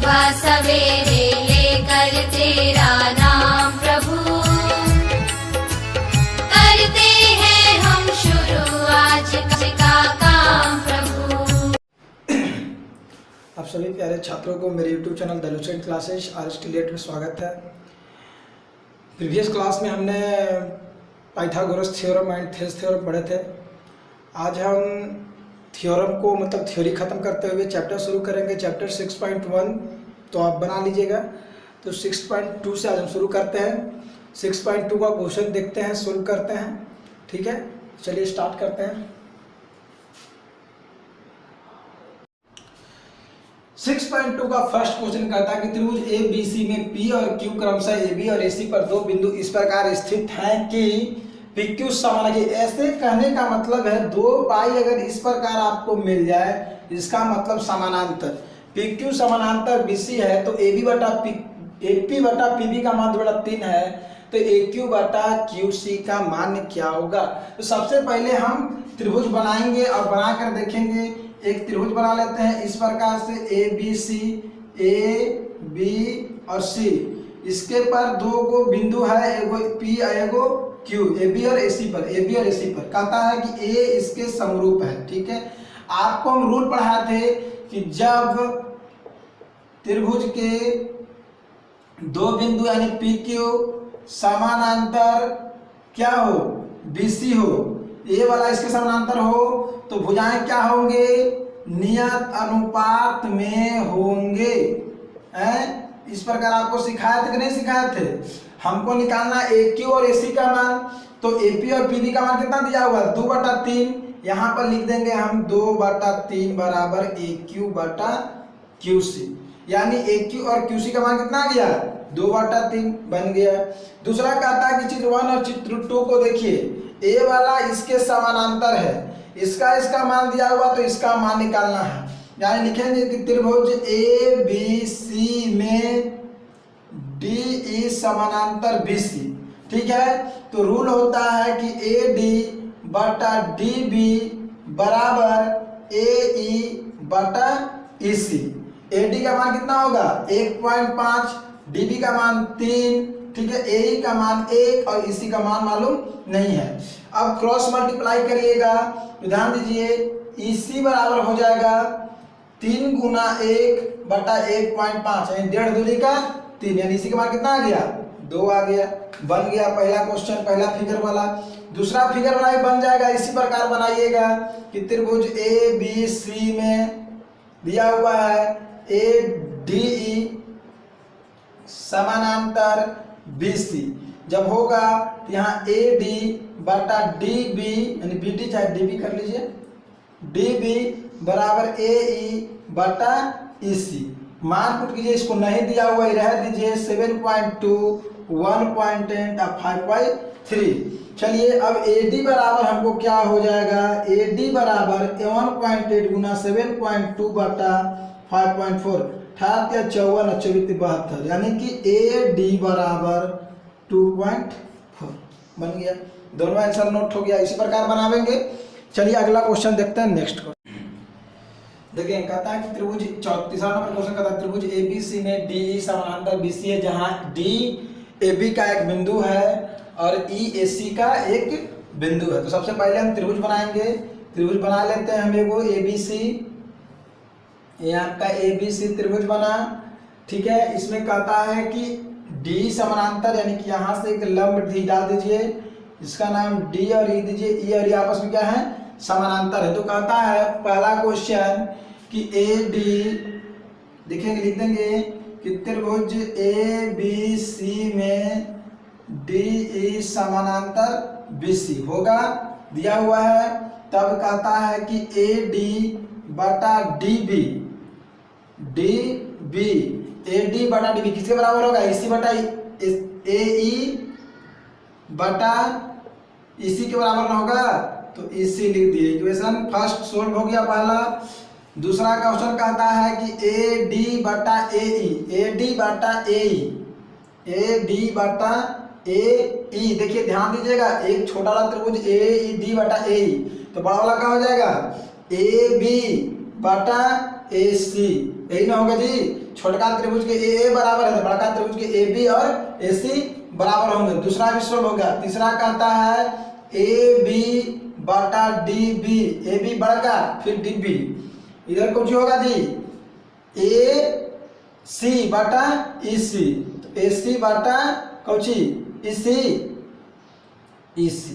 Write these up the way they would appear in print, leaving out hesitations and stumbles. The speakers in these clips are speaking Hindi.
सुबह सवेरे लेकर तेरा नाम प्रभु, करते हैं हम शुरू आज का काम प्रभु। आप सभी प्यारे छात्रों को मेरे YouTube channel the Lucent classes RST में स्वागत है। प्रीवियस क्लास में हमने Pythagoras theorem and Thales theorem पढ़े थे। आज हम थ्योरम को मतलब थ्योरी ख़त्म करते हुए चैप्टर शुरू करेंगे, चैप्टर 6.1। तो आप बना लीजिएगा। तो 6.2 से आज हम शुरू करते हैं। 6.2 का क्वेश्चन देखते हैं, सोल्व करते हैं। ठीक है, चलिए स्टार्ट करते हैं। 6.2 का फर्स्ट क्वेश्चन कहता है कि त्रिभुज ABC में P और Q क्रमशः AB और AC पर दो बिंदु इस प्रकार स्थित हैं कि PQ समान है। ऐसे कहने का मतलब है दो पाई अगर इस प्रकार आपको मिल जाए, इसका मतलब समानांतर PQ समानांतर BC है, तो AB बटा AP बटा PB का मान 2/3 है, तो AQ बटा QC का मान क्या होगा। तो सबसे पहले हम त्रिभुज बनाएंगे और बनाकर देखेंगे। एक त्रिभुज बना लेते हैं इस प्रकार से ABC, AB और C। इसके पर दो गो बिंदु है, एगो P और एगो Q, AB और AC पर कहता है कि A इसके समरूप है। ठीक है, आपको हम रूल पढ़ाए थे कि जब त्रिभुज के दो बिंदु यानी PQ समानांतर क्या हो, BC हो, A वाला इसके समानांतर हो, तो भुजाएं क्या होंगे, नियत अनुपात में होंगे। इस प्रकार आपको सिखाए थे कि नहीं सिखाए थे। हमको निकालना AQ और AC का मान, तो AP और PB का मान कितना दिया हुआ, 2/3। यहाँ पर लिख देंगे हम 2/3 बराबर AQ बटा QC, यानी AQ और QC का मान कितना आ गया, 2/3 बन गया। दूसरा कहता है कि चित्र 1 और चित्र 2 को देखिए। A वाला इसके समानांतर है, इसका मान दिया हुआ, तो इसका मान निकालना है। यानी लिखेंगे कि त्रिभुज ABC में DE समानांतर BC। ठीक है, तो रूल होता है कि AD बटा DB बराबर AE बटा EC। AD का मान कितना होगा, 1.5, DB का मान 3, ठीक है, AE का मान 1 और EC का मान मालूम नहीं है। अब क्रॉस मल्टीप्लाई करिएगा तो ध्यान दीजिए, EC बराबर हो जाएगा 3 गुना 1 बटा 1.5, यानी 1.5 दूनी का 3, यानी EC का मान कितना आ गया, 2 आ गया। बन गया पहला क्वेश्चन, पहला फिगर वाला। दूसरा फिगर वाला बन जाएगा, इसी प्रकार बनाइएगा कि त्रिभुज ABC में दिया हुआ है ADE समानांतर BC। जब होगा तो यहाँ AD बटा DB, यानी BD चाहे DB कर लीजिए, DB बराबर AE बटा EC। मान पुट कीजिए, इसको नहीं दिया हुआ रह दीजिए, 7.2, 1.8 और 5.3। चलिए अब AD बराबर हमको क्या हो जाएगा, AD बराबर 1.8 गुना 7.2 बटा 5.4, 58 54 और 24 72, यानी कि AD बराबर 2.4 बन गया। दोनों आंसर नोट हो गया। इसी प्रकार बनावेंगे। चलिए अगला क्वेश्चन देखते हैं। नेक्स्ट देखिए, कहता है कि त्रिभुज, तीसरा नंबर क्वेश्चन कहता है त्रिभुज ABC में DE समानांतर BC है, जहां D AB का एक बिंदु है और E AC का एक बिंदु है। तो सबसे पहले हम त्रिभुज बनाएंगे। त्रिभुज बना लेते हैं हम एगो ABC। ये आपका ABC त्रिभुज बना। ठीक है, इसमें कहता है कि D समानांतर, यानी कि यहाँ से एक लंब D डाल दीजिए, इसका नाम D और E दीजिए। E और E आपस में क्या है, समानांतर है। तो कहता है पहला क्वेश्चन कि AD, देखेंगे लिख देंगे कि त्रिभुज ABC में DE समानांतर BC होगा, दिया हुआ है। तब कहता है कि AD बटा DB, AD बटा DB किसके बराबर होगा, EC बटा AE बटा EC के बराबर ना होगा, तो EC लिख दिए। इक्वेशन फर्स्ट सोल्व हो गया पहला। दूसरा क्वेश्चन कहता है कि AD बटा AD बटा AE। देखिए ध्यान दीजिएगा, एक छोटा वाला त्रिभुज AD बटा AE, तो बड़ा वाला क्या हो जाएगा, AB बटा ए सी, यही ना होगा जी। छोटका त्रिभुज के ए बराबर है तो बड़का त्रिभुज के ए बी और ए सी बराबर होंगे। दूसरा भी सोल्व हो गया। तीसरा कहता है ए बी बटा डी बी, ए बी बड़का फिर डी बी, इधर कुछ होगा जी ए सी बटा ई सी, तो ए सी बटा कौची ई सी, ई सी।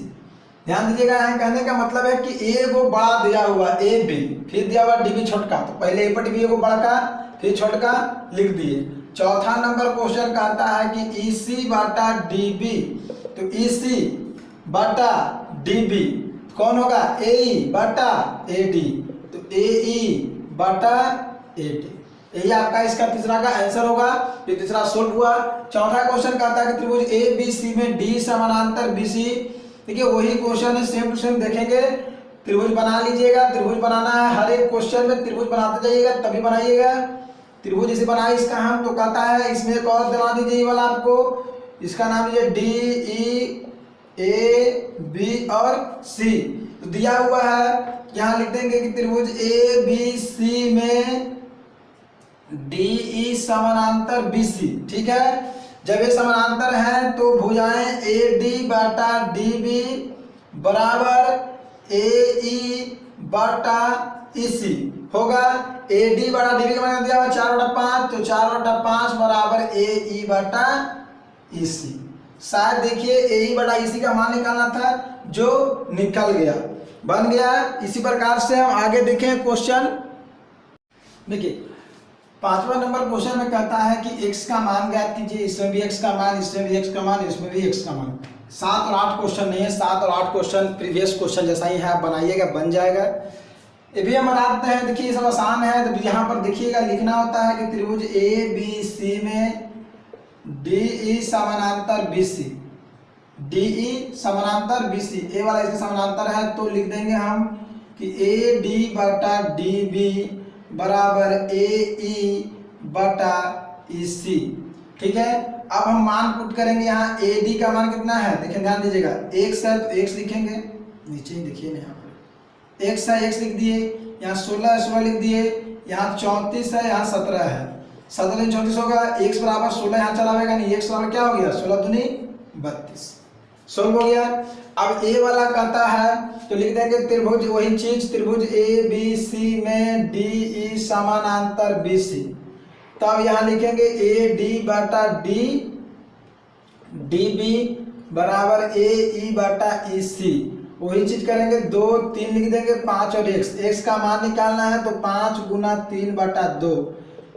ध्यान दीजिएगा, यहाँ कहने का मतलब है कि ए को बड़ा दिया हुआ ए बी, फिर दिया हुआ डी बी छोटका, तो पहले ए पर डी बी को बड़का फिर छोटका लिख दिए। चौथा नंबर क्वेश्चन कहता है कि ई सी बटा डी बी, तो ई सी बटा डी बी कौन होगा ए ई बटा ए डी, तो ए ई बटा ए डी, यही आपका इसका तीसरा का आंसर होगा। ये तीसरा सोल्व हुआ। चौथा क्वेश्चन कहता है कि त्रिभुज ए बी सी में डी समानांतर बी सी, देखिए वही क्वेश्चन है, सेम टू सेम देखेंगे। त्रिभुज बना लीजिएगा, त्रिभुज बनाना है, हर एक क्वेश्चन में त्रिभुज बनाते जाइएगा तभी बनाइएगा। त्रिभुज इसे बनाए इसका हम तो कहता है इसमें एक और बना दीजिए ये वाला आपको, इसका नाम लीजिए डी ई ए बी और सी। तो दिया हुआ है यहाँ लिख देंगे कि त्रिभुज ए बी सी में डी ई समानांतर बी सी, ठीक है। जब ये समानांतर है तो भुजाएं ए डी बटा डी बी बराबर ए ई बटा ई सी होगा। ए डी बटा डी बी का मान दिया हुआ 4/5, तो 4/5 बराबर ए ई बटा ई सी। शायद देखिए ए ई बटा ई सी का मान निकालना था जो निकल गया, बन गया। इसी प्रकार से हम आगे देखें क्वेश्चन। देखिए 5वां नंबर क्वेश्चन में कहता है कि x का मान ज्ञात कीजिए, इसमें भी x का मान, इसमें भी x का मान, इसमें भी x का मान। 7 और 8 क्वेश्चन नहीं है, 7 और 8 क्वेश्चन प्रीवियस क्वेश्चन जैसा ही है, आप बनाइएगा बन जाएगा। ये भी हम बनाते हैं, देखिए ये सब आसान है। तो यहाँ पर देखिएगा लिखना होता है कि त्रिभुज ए बी सी में डी ई समानांतर बी सी, डी ई समानांतर बी सी, ए वाला इसके समानांतर है तो लिख देंगे हम कि ए डी बटा डी बी बराबर ए ई बटा ई सी, ठीक है। अब हम मान पुट करेंगे, यहाँ ए डी का मान कितना है, देखिए ध्यान दीजिएगा, x है तो x लिखेंगे, नीचे ही देखिए यहाँ पर x है x लिख दिए, यहाँ 16 है 16 लिख दिए, यहाँ 34 है यहाँ 17 है, 17 34 होगा, x बराबर 16 यहाँ चला आएगा नहीं, x बराबर क्या हो गया 16 दूनी 32, सोल्व हो गया। अब ए वाला कहता है तो लिख देंगे त्रिभुज, वही चीज त्रिभुज ए बी सी में डी ई समानांतर बी सी, तो अब यहाँ लिखेंगे ए डी बटा डी डी बी बराबर ए ई बटा ई सी, वही चीज करेंगे 2 3 लिख देंगे, 5 और x का मान निकालना है तो 5 गुना 3 बटा 2,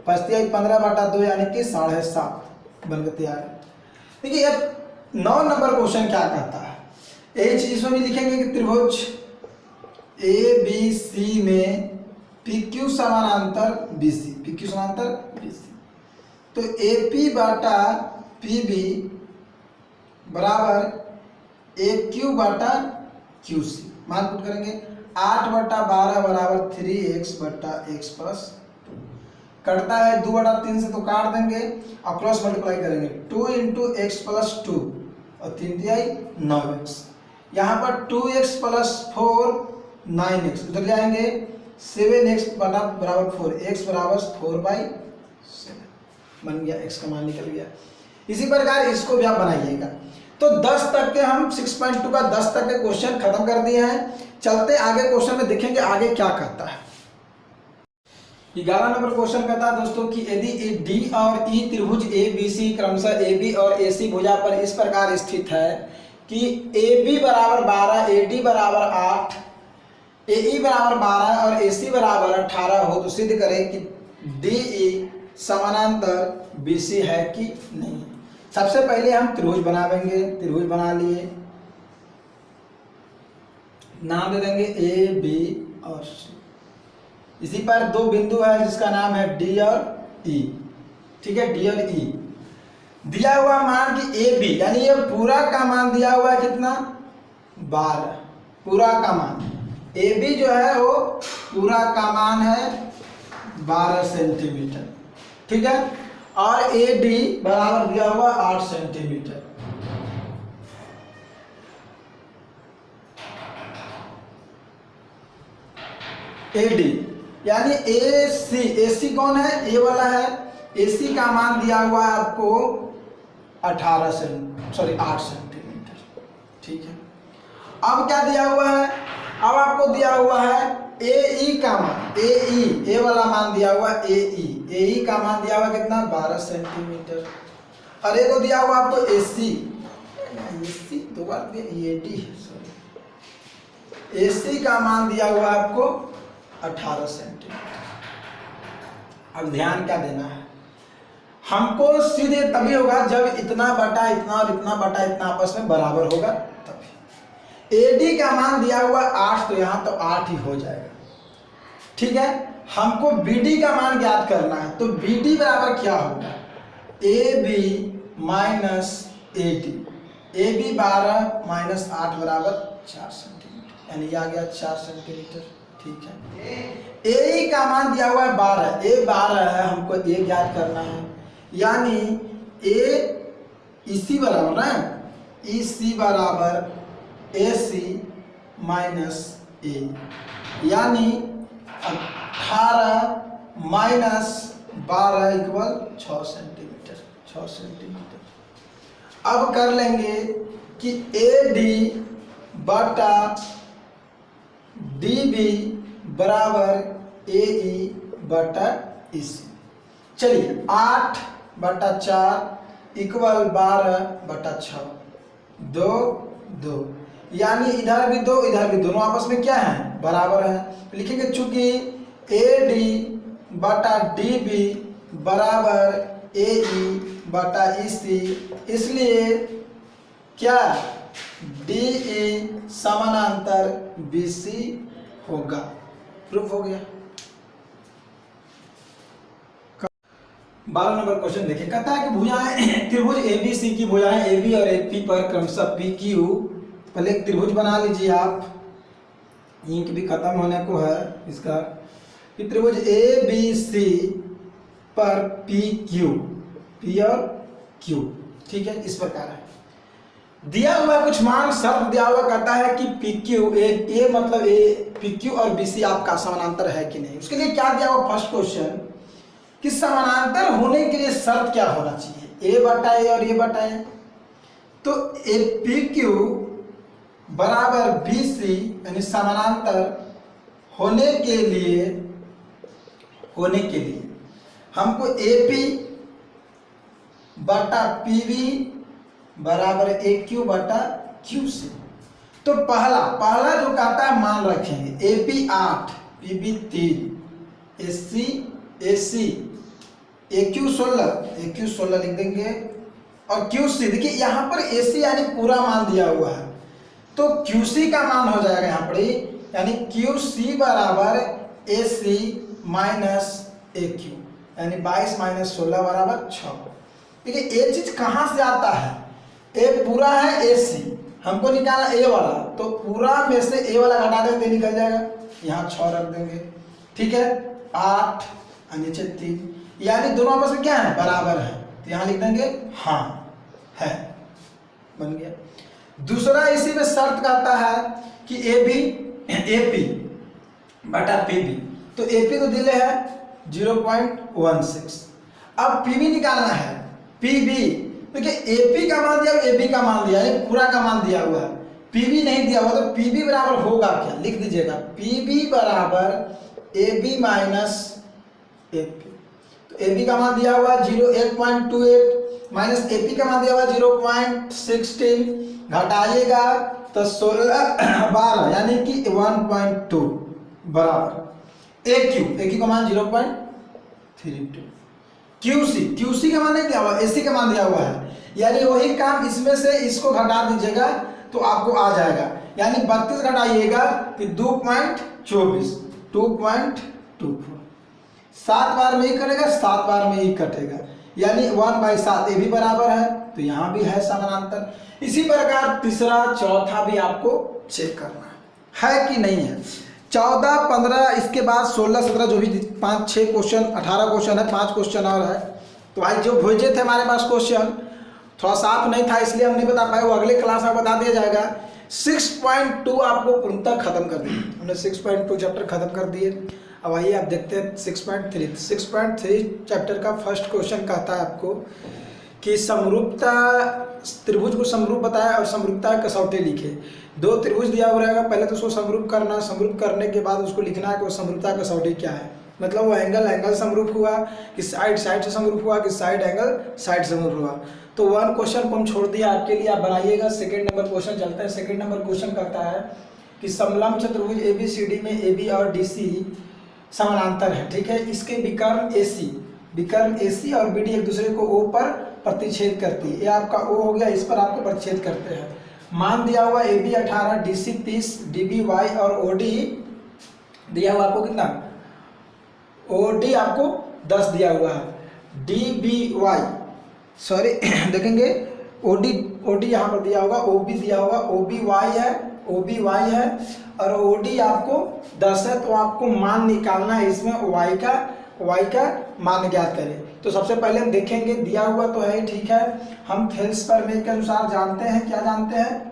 15 बटा 2 यानी कि 7.5 बनकर तैयार है। देखिए अब 9 नंबर क्वेश्चन क्या कहता है, यही चीज इसमें भी लिखेंगे कि त्रिभुज ए बी सी में पी क्यू समानांतर बी सी, पी क्यू समानांतर बी सी, तो ए पी बटा पी बी बराबर ए क्यू बटा क्यू सी, मान पुट करेंगे 8/12 बराबर 3x बटा x प्लस, कटता है 2/3 से तो काट देंगे और क्रॉस मल्टीप्लाई करेंगे 2 इंटू एक्स प्लस 2 और 3 तिहाई 9x, यहाँ पर 2x प्लस 4 9x, उधर जाएंगे 7x बराबर 4, x बराबर 4/7 बन गया, x का मान निकल गया। इसी प्रकार इसको भी आप बनाइएगा। तो 10 तक के हम 6.2 का 10 तक के क्वेश्चन खत्म कर दिए हैं। चलते आगे क्वेश्चन में देखेंगे आगे क्या कहता है। 11 नंबर क्वेश्चन कहता है दोस्तों कि यदि डी और ई त्रिभुज ए बी सी क्रमशः ए बी और ए सी भुजा पर इस प्रकार स्थित है कि ए बी बराबर 12, ए डी बराबर 8, ए ई बराबर 12 और ए सी बराबर 18 हो तो सिद्ध करें कि डी ई समानांतर बी सी है कि नहीं। सबसे पहले हम त्रिभुज बनावेंगे, त्रिभुज बना लिए, नाम दे देंगे ए बी और सी। इसी पर 2 बिंदु है जिसका नाम है डी और ई, ठीक है, डी और ई। दिया हुआ मान कि ए बी यानी ये पूरा का मान दिया हुआ है कितना 12, पूरा का मान ए बी जो है वो पूरा का मान है 12 सेंटीमीटर, ठीक है, और ए डी बराबर दिया हुआ 8 सेंटीमीटर। ए डी यानी AC कौन है, ए वाला है। AC का मान दिया हुआ है आपको 8 सेंटीमीटर। ठीक है, अब क्या दिया हुआ है, अब आपको दिया हुआ है AE का मान, ए वाला मान दिया हुआ AE का मान दिया हुआ कितना, 12 सेंटीमीटर। और एक को दिया हुआ आपको AC दो बार दिया, AC का मान दिया हुआ आपको 18 सेंटीमीटर। अब ध्यान क्या देना है, हमको सीधे तभी होगा जब इतना बटा इतना और इतना बटा इतना आपस में बराबर होगा तभी। AD का मान दिया हुआ 8, तो यहाँ तो 8 ही हो जाएगा। ठीक है, हमको BD का मान ज्ञात करना है, तो BD बराबर क्या होगा, AB minus AD, AB 12 minus 8 बराबर 4 सेंटीमीटर, यानी ये आ गया 4 सेंटीमीटर। ठीक है, AE का मान दिया हुआ है 12, A 12 है, हमको A ज्ञात करना है, यानी EC बराबर ना, EC बराबर AC माइनस A, यानी 18 माइनस 12 इक्वल 6 सेंटीमीटर। अब कर लेंगे कि AD बटा DB बराबर AE बटा EC। चलिए 8 बटा 4 इक्वल 12 बटा 6, 2, यानी इधर भी 2 इधर भी, दोनों आपस में क्या है, बराबर है। लिखेंगे चूंकि AD बटा DB बराबर AE बटा EC, इसलिए क्या DE समानांतर BC होगा। प्रूफ हो गया। 12 नंबर क्वेश्चन देखिए, कहता है कि भुजाएं त्रिभुज ABC की भुजाएं AB और AP पर क्रमशः PQ, पहले एक त्रिभुज बना लीजिए आप, इंक भी खत्म होने को है इसका, कि त्रिभुज ABC पर PQ, P और Q। ठीक है, इस प्रकार है, दिया हुआ कुछ मान, शर्त दिया हुआ कहता है कि PQ A मतलब PQ और BC आपका समानांतर है कि नहीं। उसके लिए क्या दिया हुआ, फर्स्ट क्वेश्चन कि समानांतर होने के लिए शर्त क्या होना चाहिए, A बटा A और A बटा A। तो PQ बराबर BC यानी समानांतर होने के लिए हमको AP बटा PB बराबर AQ बटा QC। तो पहला जो कहता है मान रखेंगे, AP 8, PB 3, AC AQ 16 लिख देंगे, और QC देखिए यहाँ पर AC यानी पूरा मान दिया हुआ है, तो QC का मान हो जाएगा यहाँ पर, यानी QC बराबर AC माइनस AQ, यानी 22 माइनस 16 बराबर 6। देखिए ये चीज कहाँ से आता है, A पूरा है AC, हमको निकालना A वाला, तो पूरा में से A वाला घटा देंगे निकल जाएगा, यहाँ 6 रख देंगे। ठीक है, 8 और नीचे 3, यानी दोनों आपस में क्या है, बराबर है, तो यहाँ लिख देंगे हाँ है, बन गया। दूसरा इसी में शर्त कहता है कि AP बटा PB, तो AP तो दिले है 0.16, अब PB निकालना है, PB देखिए AP का मान दिया, AB का मान दिया, ये पूरा का मान दिया हुआ है, PB नहीं दिया हुआ, तो PB बराबर होगा क्या, लिख दीजिएगा PB बराबर AB माइनस AP। तो AB का मान दिया हुआ 1.28 माइनस AP का मान दिया हुआ 0.16, घटाइएगा तो 12 यानी कि 1.2 बराबर AQ का मान 0.32। QC का मान नहीं दिया हुआ, AC का मान दिया हुआ है, यानी वही काम इसमें से इसको घटा दीजिएगा तो आपको आ जाएगा, यानी 32 घटाइएगा कि 2.24, 2.24, 7 बार में ही करेगा, 7 बार में ही कटेगा, यानी 1/7। ये भी बराबर है, तो यहाँ भी है समानांतर। इसी प्रकार तीसरा चौथा भी आपको चेक करना है कि नहीं है। 14, 15, इसके बाद 16, 17 जो भी 5, 6 क्वेश्चन, 18 क्वेश्चन है, 5 क्वेश्चन और है। तो आज जो भेजे थे हमारे पास क्वेश्चन थोड़ा साफ नहीं था, इसलिए हम नहीं बता पाए, वो अगले क्लास में बता दिया जाएगा। 6.2 आपको पूर्णतः खत्म कर दिए हमने, 6.2 चैप्टर खत्म कर दिए। अब आइए आप देखते हैं 6.3। 6.3 चैप्टर का फर्स्ट क्वेश्चन कहता है आपको कि समरूपता, त्रिभुज को समरूप बताया और समरूपता कसौटी लिखे। दो त्रिभुज दिया हुआ रहेगा, पहले तो उसको समरूप करना, समरूप करने के बाद उसको लिखना है कि वो समरूपता कसौटी क्या है। मतलब वो एंगल समरूप हुआ कि साइड से समरूप हुआ कि साइड साइड समरूप हुआ। तो वन क्वेश्चन को हम छोड़ दिया आपके लिए, आप बनाइएगा। सेकंड नंबर क्वेश्चन चलते हैं। सेकंड नंबर क्वेश्चन कहता है कि समलंब चतुर्भुज ABCD में AB और DC समानांतर है, ठीक है। इसके विकर्ण AC और BD एक दूसरे को O पर प्रतिच्छेद करती है। ये आपका O हो गया, इस पर आपको प्रतिच्छेद करते हैं। मान दिया हुआ AB 18, DC 30, DBY और OD दिया हुआ आपको कितना, OD आपको 10 दिया हुआ है। DBY सॉरी देखेंगे OD यहाँ पर दिया होगा, OB दिया होगा, OBY है और OD आपको 10 है। तो आपको मान निकालना है इसमें, y का मान ज्ञात करें। तो सबसे पहले हम देखेंगे, दिया हुआ तो है ठीक है। हम थेल्स प्रमेय के अनुसार जानते हैं, क्या जानते हैं,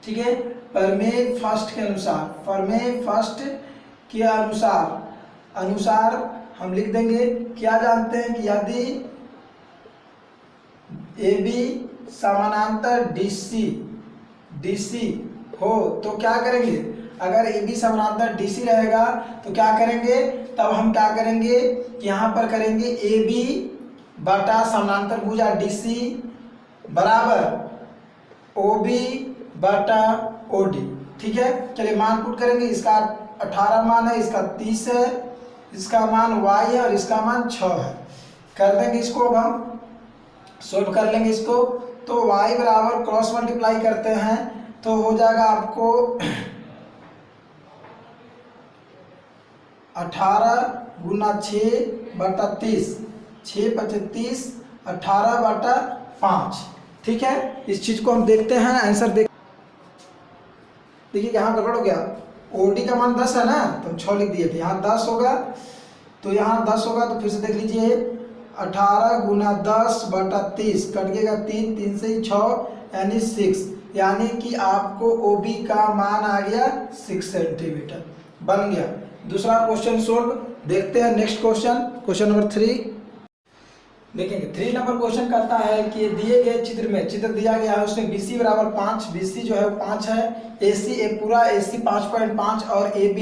ठीक है, प्रमेय फर्स्ट के अनुसार हम लिख देंगे, क्या जानते हैं कि यदि AB समानांतर DC हो तो क्या करेंगे, अगर AB समानांतर DC रहेगा तो क्या करेंगे, तब हम क्या करेंगे, यहाँ पर करेंगे AB बटा समानांतर भुजा DC बराबर OB बटा OD, ठीक है। चलिए मान पुट करेंगे, इसका 18 मान है, इसका 30 है, इसका मान y है और इसका मान 6 है। कर देंगे इसको, अब हम सोल्व कर लेंगे इसको। तो y बराबर क्रॉस मल्टीप्लाई करते हैं तो हो जाएगा आपको 18 गुना 6 बटा 30, 6 पचे 30, 18 बटा 5, ठीक है। इस चीज को हम देखते हैं, आंसर देखिए यहाँ गड़बड़ हो गया। OD का मान 10 है ना, तो हम 6 लिख दिए थे, यहाँ 10 होगा, तो यहाँ 10 होगा। तो फिर से देख लीजिए, 18 गुना 10 बटा 30 कट गएगा 3 से 6 यानी 6, यानी कि आपको OB का मान आ गया 6 सेंटीमीटर, बन गया। दूसरा क्वेश्चन सोल्व, देखते हैं नेक्स्ट क्वेश्चन नंबर 3 देखेंगे। 3 नंबर क्वेश्चन कहता है कि दिए गए चित्र दिया गया है, उसमें BC बराबर 5, BC जो है वो 5 है, पूरा AC 5.5 और AB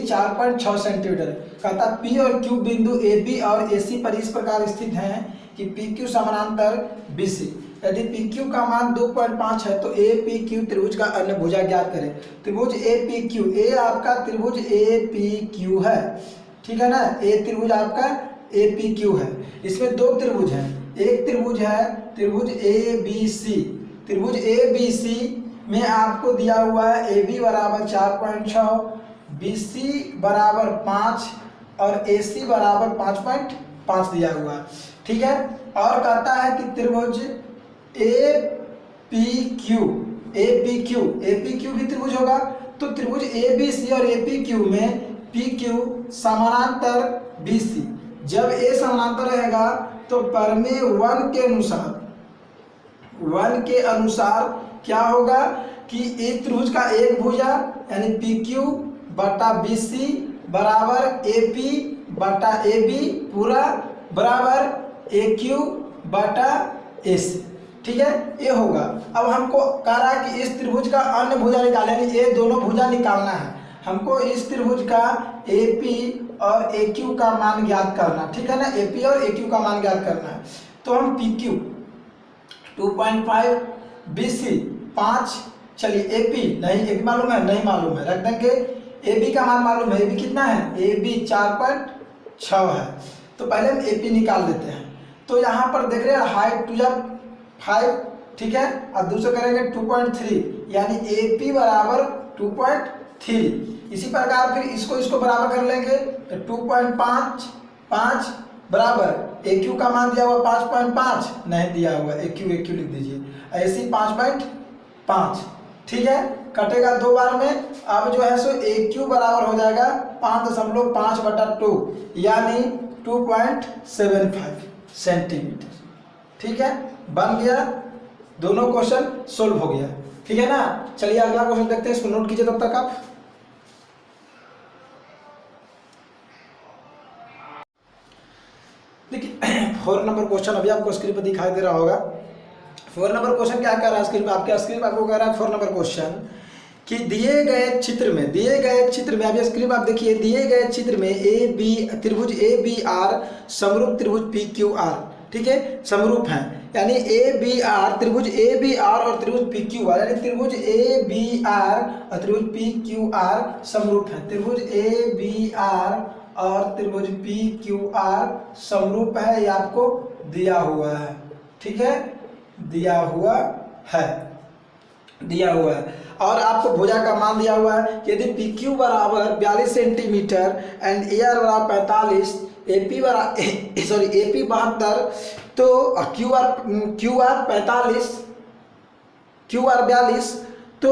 4.6 सेंटीमीटर। कहता P और Q बिंदु AB और AC पर इस प्रकार स्थित हैं कि PQ समानांतर BC। यदि PQ का मान 2.5 है तो APQ त्रिभुज का अन्य भुजा ज्ञात करें। त्रिभुज APQ, A आपका त्रिभुज APQ है, ठीक है ना, A त्रिभुज आपका APQ है। इसमें दो त्रिभुज हैं, एक त्रिभुज है त्रिभुज ABC। त्रिभुज ABC में आपको दिया हुआ है AB बराबर 4.6, BC बराबर 5 और AC बराबर 5.5 दिया हुआ है, ठीक है। और कहता है कि त्रिभुज APQ भी त्रिभुज होगा। तो त्रिभुज ABC और APQ में PQ समानांतर BC, जब A समानांतर रहेगा तो प्रमेय 1 के अनुसार क्या होगा कि इस त्रिभुज का एक भुजा यानी PQ बटा BC बराबर AP बटा AB पूरा बराबर AQ बटा AC, ठीक है, ये होगा। अब हमको कह रहा है कि इस त्रिभुज का अन्य भुजा निकालें, यानी ये दोनों भुजा निकालना है हमको। इस त्रिभुज का AP और AQ का मान ज्ञात करना, ठीक है ना, AP और AQ का मान ज्ञात करना है। तो हम PQ 2.5, BC 5, चलिए AP नहीं मालूम है, रख देंगे। AB का मान मालूम है, AB कितना है, AB 4.6 है। तो पहले हम AP निकाल लेते हैं। तो यहाँ पर देख रहे हैं हाइट 5, ठीक है, और दूसरा करेंगे 2.3, यानी AP बराबर 2.3। इसी प्रकार फिर इसको बराबर कर लेंगे, तो 2.5 बराबर AQ का मान दिया हुआ 5.5 नहीं दिया हुआ, AQ लिख दीजिए, ऐसी 5.5, ठीक है, कटेगा 2 बार में। अब जो है सो AQ बराबर हो जाएगा 5.5 बटा 2 यानी 2.75 सेंटीमीटर, ठीक है, बन गया। दोनों क्वेश्चन सोल्व हो गया, ठीक है ना। चलिए अगला क्वेश्चन देखते हैं, इसको नोट कीजिए तब तक आप। देखिए 4 नंबर क्वेश्चन अभी आपको स्क्रीन पर दिखाई दे रहा होगा। 4 नंबर क्वेश्चन क्या कर रहा है स्क्रीन पर, आपके स्क्रीन पर आपको कह रहा है 4 नंबर क्वेश्चन कि दिए गए चित्र में अभी स्क्रीन पर आप देखिए, दिए गए चित्र में त्रिभुज ए बी आर समरूप त्रिभुज पी क्यू आर, ठीक है, समरूप हैं, यानी ए बी आर, त्रिभुज ए बी आर और त्रिभुज पी क्यू आर, यानी त्रिभुज ए बी आर और त्रिभुज पी क्यू आर समरूप हैं। त्रिभुज ए बी आर और त्रिभुज पी क्यू आर समरूप है, ये आपको दिया हुआ है, ठीक है, दिया हुआ है और आपको भुजा का मान दिया हुआ है। यदि पी क्यू बराबर 42 सेंटीमीटर एंड ए आर बराबर 45, ए पी 72, तो क्यू आर 42, तो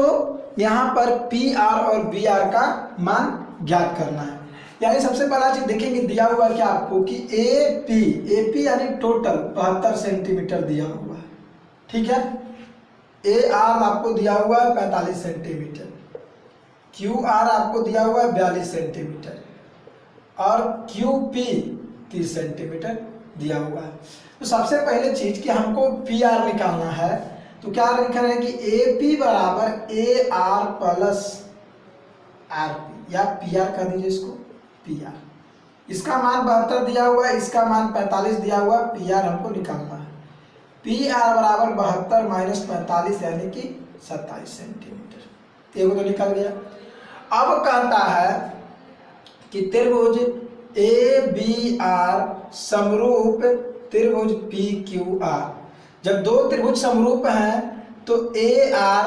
यहाँ पर पी आर और बी आर का मान ज्ञात करना है। यानी सबसे पहला चीज देखेंगे, दिया हुआ है क्या आपको कि ए पी यानी टोटल 72 सेंटीमीटर दिया हुआ है, ठीक है। ए आर आपको दिया हुआ है 45 सेंटीमीटर, क्यू आर आपको दिया हुआ है 42 सेंटीमीटर और क्यू पी 30 सेंटीमीटर दिया हुआ है। तो सबसे पहले चीज कि हमको पी आर निकालना है, तो क्या लिखा है कि ए पी बराबर A R plus R P, या पी आर कह दीजिए इसको, पी आर। इसका मान 72 दिया हुआ है, इसका मान 45 दिया हुआ है, पी आर हमको निकालना है। पी आर बराबर 72 माइनस 45 यानी कि 27 सेंटीमीटर, ये तो निकल गया। अब कहता है कि त्रिभुज ए बी आर समरूप त्रिभुज पी क्यू आर। जब दो त्रिभुज समरूप हैं तो ए आर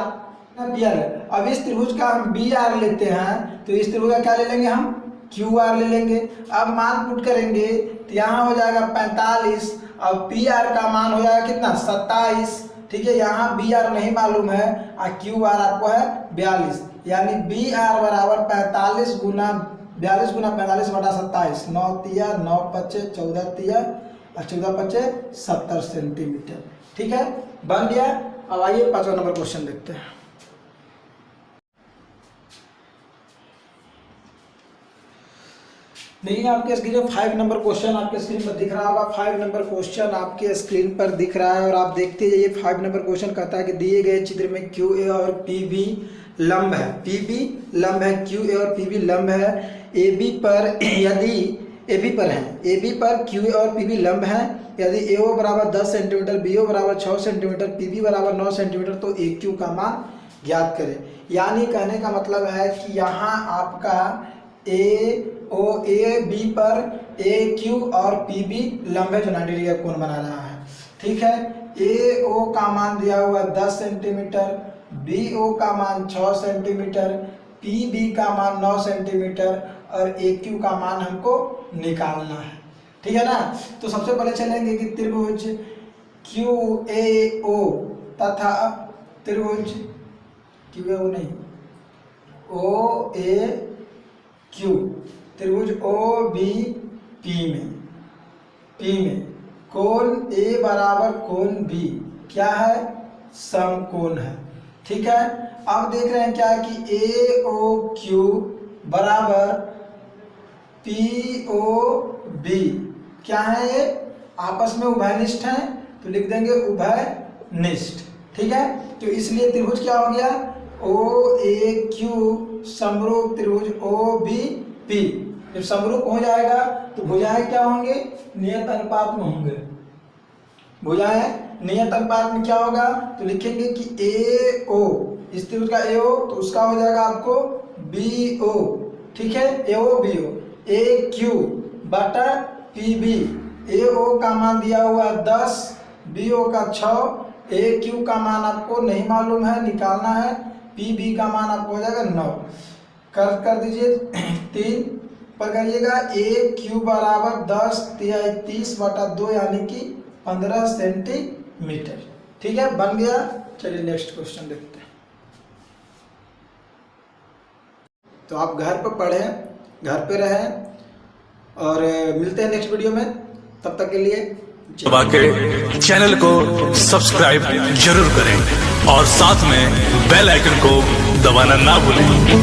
बी आर, अब इस त्रिभुज का हम बी आर लेते हैं तो इस त्रिभुज का क्या ले लेंगे हम, क्यू आर ले लेंगे। अब मान पुट करेंगे तो यहाँ हो जाएगा 45 और पी आर का मान हो जाएगा कितना, 27, ठीक है। यहाँ बी आर नहीं मालूम है और क्यू आर आपको है 42, यानी बी आर बराबर 45 गुना 42 गुना 45 बटा 27, 9 तिया 9 पच्चे 14 तिया और 14 पच्चे 70 सेंटीमीटर, ठीक है, बन गया। अब आइए 5वां नंबर क्वेश्चन देखते हैं। देखिए आपके स्क्रीन पर 5 नंबर क्वेश्चन आपके स्क्रीन पर दिख रहा होगा। 5 नंबर क्वेश्चन आपके स्क्रीन पर दिख रहा है और आप देखते जाइए। 5 नंबर क्वेश्चन कहता है कि दिए गए चित्र में क्यू ए और पी बी लंब है, पी बी लंब है, क्यू ए और पी बी लंब है। ए बी पर यदि ए बी पर है, ए बी पर क्यू ए और पी बी लंब है, यदि ए ओ बराबर 10 सेंटीमीटर, बी ओ बराबर 6 सेंटीमीटर, पी बी बराबर 9 सेंटीमीटर, तो ए क्यू का मान ज्ञात करें। यानी कहने का मतलब है कि यहाँ आपका ए बी पर ए क्यू और पी बी लंब है जो 90 डिग्री का कोण बना रहा है, ठीक है। ए ओ का मान दिया हुआ 10 सेंटीमीटर, बी ओ का मान 6 सेंटीमीटर, पी बी का मान 9 सेंटीमीटर और ए क्यू का मान हमको निकालना है, ठीक है ना। तो सबसे पहले चलेंगे कि त्रिभुज क्यू ए ओ तथा त्रिभुज क्यू ए ओ नहीं, ओ ए क्यू, त्रिभुज ओ बी पी में कोण ए बराबर कोण बी क्या है, समकोण है, ठीक है। अब देख रहे हैं क्या है कि ए ओ क्यू बराबर पी ओ बी क्या है, ये आपस में उभयनिष्ठ हैं तो लिख देंगे उभयनिष्ठ, ठीक है। तो इसलिए त्रिभुज क्या हो गया, ओ ए क्यू समरूप त्रिभुज ओ बी पी। जब समरूप हो जाएगा तो भुजाएं क्या होंगे, नियत अनुपात में होंगे। भुजाएं नियत अनुपात में क्या होगा, तो लिखेंगे कि ए ओ, इस त्रिभुज का ए ओ तो उसका हो जाएगा आपको बी ओ, ठीक है, ए ओ बी ओ। ए क्यू बटा पी बी, ए ओ का मान दिया हुआ 10, बी ओ का 6, ए क्यू का मान आपको नहीं मालूम है, निकालना है, पी बी का मान आपको हो जाएगा 9। कर दीजिए 3 पर करिएगा। ए क्यू बराबर 10 तिहाई 30 बटा 2 यानी कि 15 सेंटीमीटर, ठीक है, बन गया। चलिए नेक्स्ट क्वेश्चन देखते हैं। तो आप घर पर पढ़ें, घर पे रहें और मिलते हैं नेक्स्ट वीडियो में। तब तक के लिए चैनल को सब्सक्राइब जरूर करें और साथ में बेल आइकन को दबाना ना भूलें।